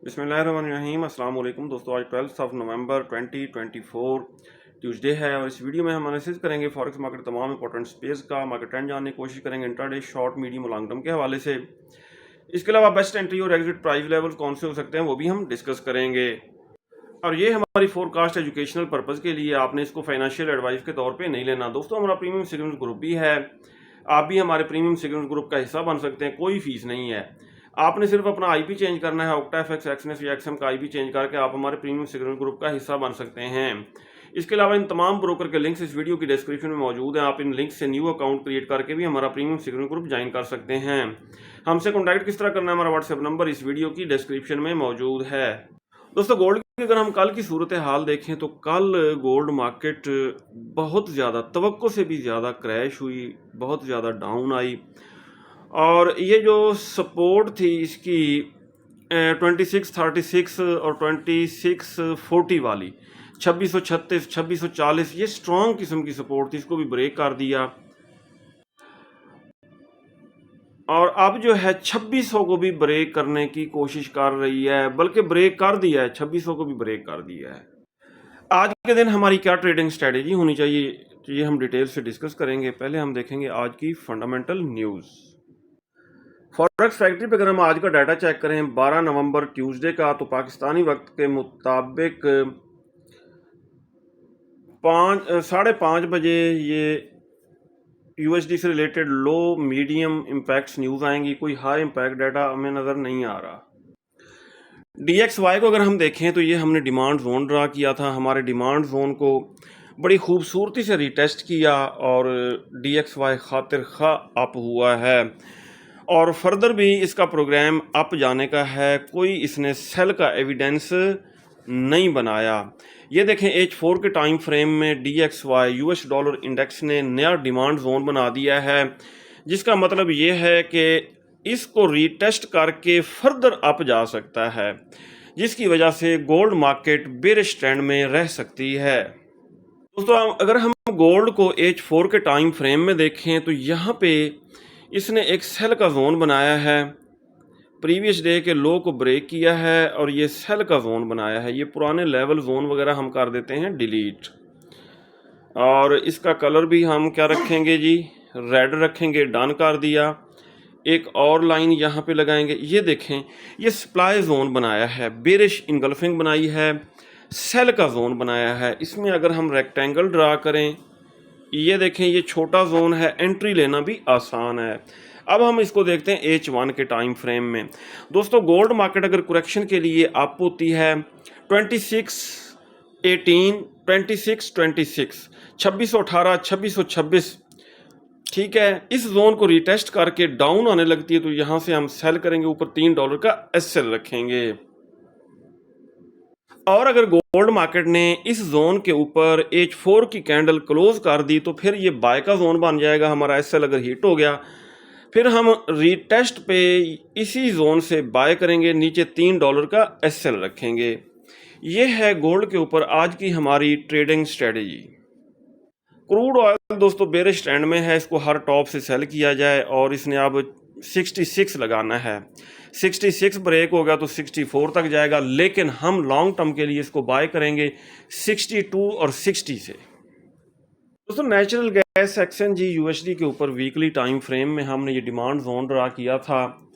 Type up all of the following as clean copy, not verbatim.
बिस्मिल्लाहिर्रहमानिर्रहीम अस्सलाम वालेकुम दोस्तों। आज 12 नवंबर 2024 ट्यूसडे है और इस वीडियो में हम एनालिसिस करेंगे फॉरेक्स मार्केट तमाम इंपॉर्टेंट स्पेस का मार्केट ट्रेंड जानने की कोशिश करेंगे इंट्राडे शॉर्ट मीडियम और लॉन्ग टर्म के हवाले से। इसके अलावा बेस्ट एंट्री और एग्जिट प्राइस लेवल कौन से हो सकते हैं वो भी हम डिस्कस करेंगे। और ये हमारी फोरकास्ट एजुकेशनल पर्पज़ के लिए, आपने इसको फाइनेंशियल एडवाइस के तौर पे नहीं लेना। दोस्तों हमारा प्रीमियम सिग्नल ग्रुप भी है, आप भी हमारे प्रीमियम सिग्नल ग्रुप का हिस्सा बन सकते हैं, कोई फीस नहीं है। आपने सिर्फ अपना आईपी चेंज करना है, ऑक्टा एफएक्स एक्सनेस या एक्सएम का आईपी चेंज करके आप हमारे प्रीमियम सिग्नल ग्रुप का हिस्सा बन सकते हैं। इसके अलावा इन तमाम ब्रोकर के लिंक्स इस वीडियो की डिस्क्रिप्शन में मौजूद हैं। आप इन लिंक्स से न्यू अकाउंट क्रिएट करके भी हमारा प्रीमियम सिग्नल ग्रुप ज्वाइन कर सकते हैं। हमसे कॉन्टैक्ट किस तरह करना है, हमारा व्हाट्सएप नंबर इस वीडियो की डिस्क्रिप्शन में मौजूद है। दोस्तों गोल्ड की अगर हम कल की सूरत हाल देखें तो कल गोल्ड मार्केट बहुत ज़्यादा तवक्को से भी ज़्यादा क्रैश हुई, बहुत ज़्यादा डाउन आई। और ये जो सपोर्ट थी इसकी 2636 और 2640 वाली, 2636 2640, ये स्ट्रॉन्ग किस्म की सपोर्ट थी, इसको भी ब्रेक कर दिया। और अब जो है 2600 को भी ब्रेक करने की कोशिश कर रही है, बल्कि ब्रेक कर दिया है, 2600 को भी ब्रेक कर दिया है। आज के दिन हमारी क्या ट्रेडिंग स्ट्रेटेजी होनी चाहिए, तो ये हम डिटेल से डिस्कस करेंगे। पहले हम देखेंगे आज की फंडामेंटल न्यूज़। फॉरेक्स फैक्ट्री पे अगर हम आज का डाटा चेक करें 12 नवंबर ट्यूसडे का, तो पाकिस्तानी वक्त के मुताबिक 5:30 बजे ये यूएसडी से रिलेटेड लो मीडियम इम्पैक्ट्स न्यूज़ आएंगी। कोई हाई इम्पैक्ट डाटा हमें नज़र नहीं आ रहा। DXY को अगर हम देखें तो ये हमने डिमांड जोन ड्रा किया था, हमारे डिमांड जोन को बड़ी खूबसूरती से रिटेस्ट किया और DXY खातिर खा अप हुआ है और फर्दर भी इसका प्रोग्राम अप जाने का है। कोई इसने सेल का एविडेंस नहीं बनाया। ये देखें H4 के टाइम फ्रेम में DXY यूएस डॉलर इंडेक्स ने नया डिमांड जोन बना दिया है, जिसका मतलब ये है कि इसको रीटेस्ट करके फर्दर अप जा सकता है, जिसकी वजह से गोल्ड मार्केट बेरिश ट्रेंड में रह सकती है। दोस्तों अगर हम गोल्ड को H4 के टाइम फ्रेम में देखें तो यहाँ पे इसने एक सेल का जोन बनाया है, प्रीवियस डे के लो को ब्रेक किया है और ये सेल का जोन बनाया है। ये पुराने लेवल जोन वगैरह हम कर देते हैं डिलीट, और इसका कलर भी हम क्या रखेंगे जी, रेड रखेंगे, डन कर दिया। एक और लाइन यहाँ पे लगाएंगे। ये देखें ये सप्लाई जोन बनाया है, बेरिश इनगल्फिंग बनाई है, सेल का जोन बनाया है। इसमें अगर हम रेक्टेंगल ड्रा करें, ये देखें ये छोटा जोन है, एंट्री लेना भी आसान है। अब हम इसको देखते हैं H1 के टाइम फ्रेम में। दोस्तों गोल्ड मार्केट अगर करेक्शन के लिए अप होती है 2618 2626 2618 2626, ठीक है, इस जोन को रिटेस्ट करके डाउन आने लगती है तो यहां से हम सेल करेंगे, ऊपर $3 का एसएल रखेंगे। और अगर गोल्ड मार्केट ने इस जोन के ऊपर H4 की कैंडल क्लोज कर दी तो फिर ये बाय का जोन बन जाएगा। हमारा एसएल अगर हिट हो गया फिर हम रीटेस्ट पे इसी जोन से बाय करेंगे, नीचे $3 का एसएल रखेंगे। ये है गोल्ड के ऊपर आज की हमारी ट्रेडिंग स्ट्रेटेजी। क्रूड ऑयल दोस्तों बेरिश ट्रेंड में है, इसको हर टॉप से सेल किया जाए और इसने अब 66 लगाना है। 66 ब्रेक होगा तो 64 तक जाएगा, लेकिन हम लॉन्ग टर्म के लिए इसको बाय करेंगे 62 और 60 से। दोस्तों नेचुरल गैस एक्सचेंजी यूएसडी के ऊपर वीकली टाइम फ्रेम में हमने ये डिमांड जोन ड्रा किया था,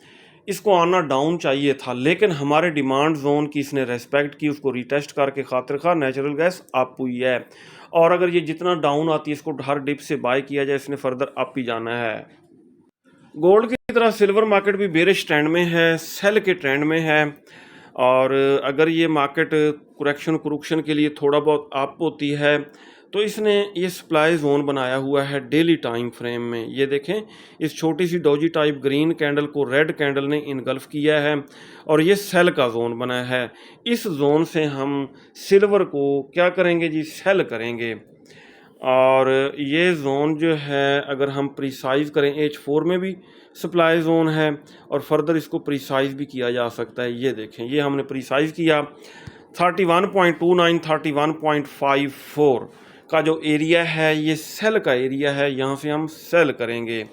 इसको आना डाउन चाहिए था, लेकिन हमारे डिमांड जोन की इसने रेस्पेक्ट की, उसको रिटेस्ट करके खातिर खा नेचुरल गैस अप हुई है। और अगर ये जितना डाउन आती है इसको हर डिप से बाय किया जाए, इसने फर्दर अप ही जाना है। गोल्ड की तरह सिल्वर मार्केट भी बेरिश ट्रेंड में है, सेल के ट्रेंड में है। और अगर ये मार्केट करेक्शन के लिए थोड़ा बहुत अप होती है तो इसने ये सप्लाई जोन बनाया हुआ है डेली टाइम फ्रेम में। ये देखें इस छोटी सी डोजी टाइप ग्रीन कैंडल को रेड कैंडल ने इनगल्फ किया है और ये सेल का जोन बना है। इस जोन से हम सिल्वर को क्या करेंगे जी, सेल करेंगे। और ये जोन जो है अगर हम प्रिसाइज करें H4 में भी सप्लाई जोन है और फर्दर इसको प्रिसाइज भी किया जा सकता है। ये देखें ये हमने प्रिसाइज किया 31.29 31.54 का जो एरिया है ये सेल का एरिया है, यहाँ से हम सेल करेंगे।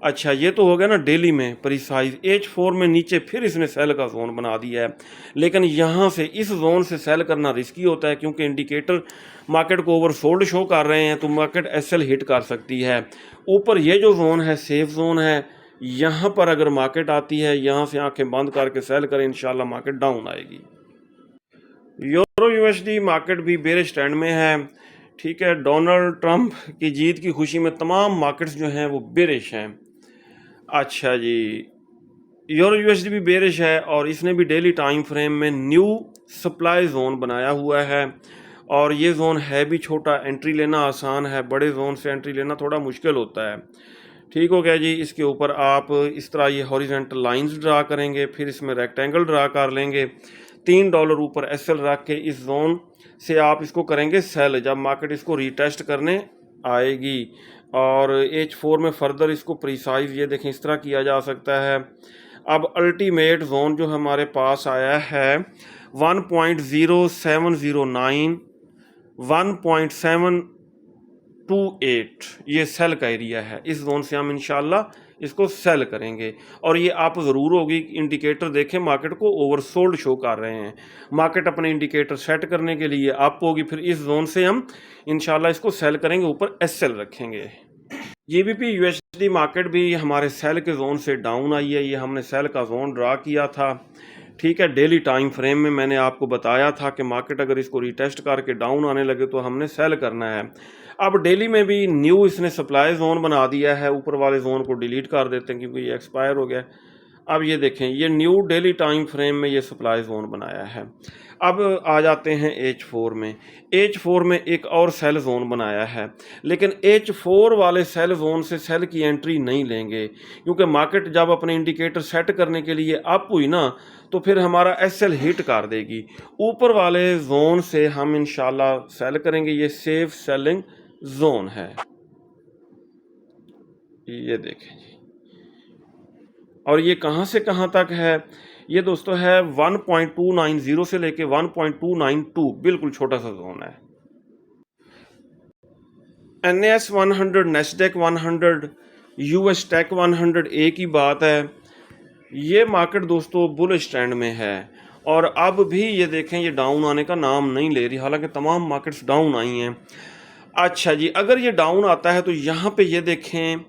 अच्छा, ये तो हो गया ना डेली में प्रिसाइज। H4 में नीचे फिर इसने सेल का जोन बना दिया है, लेकिन यहाँ से इस जोन से सेल करना रिस्की होता है क्योंकि इंडिकेटर मार्केट को ओवरसोल्ड शो कर रहे हैं, तो मार्केट SL हिट कर सकती है। ऊपर ये जो जोन है सेफ जोन है, यहाँ पर अगर मार्केट आती है, यहाँ से आंखें बंद करके सेल करें, इंशाल्लाह मार्केट डाउन आएगी। यूरो USD मार्केट भी बेरिश ट्रेंड में है। ठीक है, डोनाल्ड ट्रंप की जीत की खुशी में तमाम मार्केट्स जो हैं वो बेरिश हैं। अच्छा जी, यूरो USD भी बेरिश है और इसने भी डेली टाइम फ्रेम में न्यू सप्लाई जोन बनाया हुआ है, और ये जोन है भी छोटा, एंट्री लेना आसान है, बड़े जोन से एंट्री लेना थोड़ा मुश्किल होता है। ठीक हो गया जी। इसके ऊपर आप इस तरह ये हॉरिजेंटल लाइंस ड्रा करेंगे, फिर इसमें रेक्टेंगल ड्रा कर लेंगे, $3 ऊपर SL रख के इस जोन से आप इसको करेंगे सेल जब मार्केट इसको रीटेस्ट करने आएगी। और H4 में फर्दर इसको प्रिसाइज ये देखें इस तरह किया जा सकता है। अब अल्टीमेट जोन जो हमारे पास आया है 1.0709 1.728, ये सेल का एरिया है। इस जोन से हम इंशाल्लाह इसको सेल करेंगे। और ये आप ज़रूर होगी इंडिकेटर देखें, मार्केट को ओवरसोल्ड शो कर रहे हैं। मार्केट अपने इंडिकेटर सेट करने के लिए अप होगी, फिर इस जोन से हम इंशाल्लाह इसको सेल करेंगे, ऊपर SL रखेंगे। GBP USD मार्केट भी हमारे सेल के जोन से डाउन आई है। ये हमने सेल का जोन ड्रा किया था। ठीक है, डेली टाइम फ्रेम में मैंने आपको बताया था कि मार्केट अगर इसको रिटेस्ट करके डाउन आने लगे तो हमने सेल करना है। अब डेली में भी न्यू इसने सप्लाई जोन बना दिया है, ऊपर वाले जोन को डिलीट कर देते हैं क्योंकि ये एक्सपायर हो गया। अब ये देखें, ये न्यू डेली टाइम फ्रेम में ये सप्लाई जोन बनाया है। अब आ जाते हैं H4 में। H4 में एक और सेल जोन बनाया है, लेकिन H4 वाले सेल जोन से सेल की एंट्री नहीं लेंगे क्योंकि मार्केट जब अपने इंडिकेटर सेट करने के लिए अप हुई ना, तो फिर हमारा SL हिट कर देगी। ऊपर वाले जोन से हम इंशाल्लाह सेल करेंगे। ये सेफ सेलिंग जोन है, ये देखें जी। और ये कहाँ से कहाँ तक है? ये दोस्तों है 1.290 से लेके 1.292, बिल्कुल छोटा सा जोन है। NAS 100, नेस्डेक 100, US टेक 100 एक ही बात है। ये मार्केट दोस्तों बुलिश ट्रेंड में है, और अब भी ये देखें ये डाउन आने का नाम नहीं ले रही, हालांकि तमाम मार्केट्स डाउन आई हैं। अच्छा जी, अगर ये डाउन आता है तो यहाँ पे ये देखें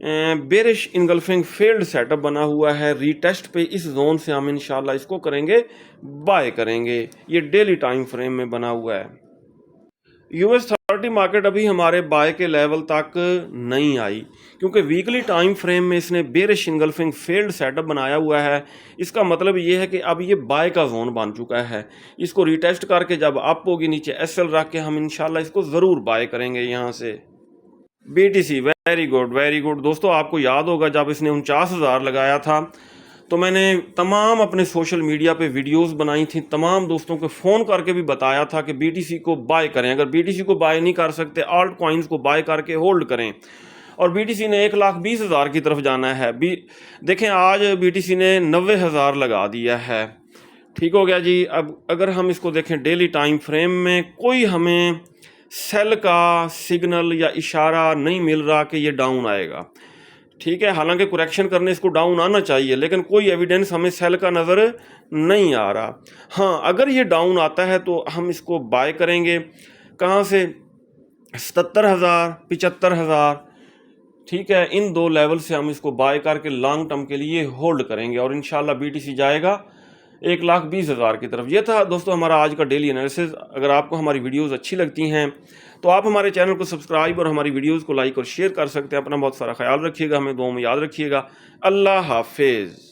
बेरिश इनगल्फिंग फेल्ड सेटअप बना हुआ है। रीटेस्ट पे इस जोन से हम इंशाल्लाह इसको करेंगे, बाय करेंगे। ये डेली टाइम फ्रेम में बना हुआ है। US 30 मार्केट अभी हमारे बाय के लेवल तक नहीं आई क्योंकि वीकली टाइम फ्रेम में इसने बेरिश इनगल्फिंग फेल्ड सेटअप बनाया हुआ है। इसका मतलब ये है कि अब ये बाय का जोन बन चुका है। इसको रिटेस्ट करके जब अप होगी नीचे SL रख के हम इंशाल्लाह इसको ज़रूर बाय करेंगे यहाँ से। BTC वेरी गुड दोस्तों, आपको याद होगा जब इसने 49,000 लगाया था तो मैंने तमाम अपने सोशल मीडिया पे वीडियोस बनाई थी, तमाम दोस्तों को फ़ोन करके भी बताया था कि BTC को बाय करें। अगर BTC को बाय नहीं कर सकते, आल्ट कॉइन्स को बाय करके होल्ड करें। और BTC ने 1,20,000 की तरफ जाना है। देखें आज BTC ने 90,000 लगा दिया है। ठीक हो गया जी। अब अगर हम इसको देखें डेली टाइम फ्रेम में, कोई हमें सेल का सिग्नल या इशारा नहीं मिल रहा कि ये डाउन आएगा। ठीक है, हालांकि करेक्शन करने इसको डाउन आना चाहिए, लेकिन कोई एविडेंस हमें सेल का नज़र नहीं आ रहा। हाँ, अगर ये डाउन आता है तो हम इसको बाय करेंगे। कहाँ से? 77,000, 75,000। ठीक है, इन दो लेवल से हम इसको बाय करके लॉन्ग टर्म के लिए होल्ड करेंगे और इंशाल्लाह BTC जाएगा 1,20,000 की तरफ। ये था दोस्तों हमारा आज का डेली एनालिसिस। अगर आपको हमारी वीडियोस अच्छी लगती हैं तो आप हमारे चैनल को सब्सक्राइब और हमारी वीडियोस को लाइक और शेयर कर सकते हैं। अपना बहुत सारा ख्याल रखिएगा, हमें दुआ में याद रखिएगा। अल्लाह हाफिज़।